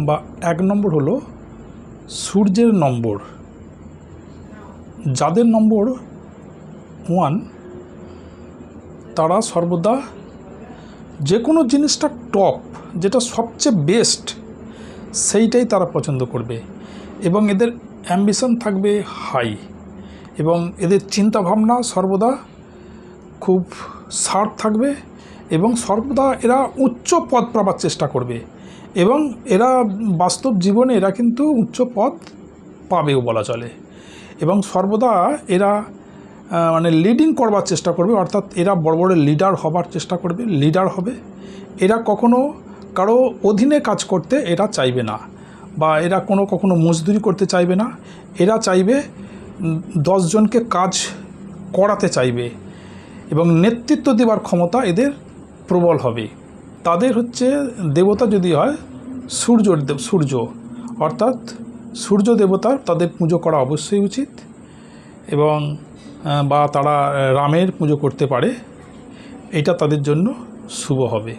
বা 1 নম্বর হলো সূর্যের নম্বর। যাদের নম্বর 1 তারা সর্বদা যে কোনো জিনিসটা টপ, যেটা সবচেয়ে বেস্ট, সেইটাই তারা পছন্দ করবে এবং এদের অ্যাম্বিশন থাকবে হাই এবং এদের চিন্তাভাবনা সর্বদা খুব শার্প থাকবে এবং সর্বদা এরা উচ্চ পদ পাবার চেষ্টা করবে এবং এরা বাস্তব জীবনে এরা কিন্তু উচ্চ পদ পাবেও বলা চলে এবং সর্বদা এরা মানে লিডিং করবার চেষ্টা করবে, অর্থাৎ এরা বড় বড় লিডার হবার চেষ্টা করবে, লিডার হবে। এরা কখনো কারো অধীনে কাজ করতে এরা চাইবে না বা এরা কখনো মজদুরি করতে চাইবে না। এরা চাইবে 10 জনকে কাজ করাতে চাইবে এবং নেতৃত্ব দেওয়ার ক্ষমতা এদের প্রবল হবে। তাদের হচ্ছে দেবতা যদি হয় সূর্য, অর্থাৎ সূর্য দেবতার তাদের পুজো করা অবশ্যই উচিত এবং বা তারা রামের পুজো করতে পারে, এটা তাদের জন্য শুভ হবে।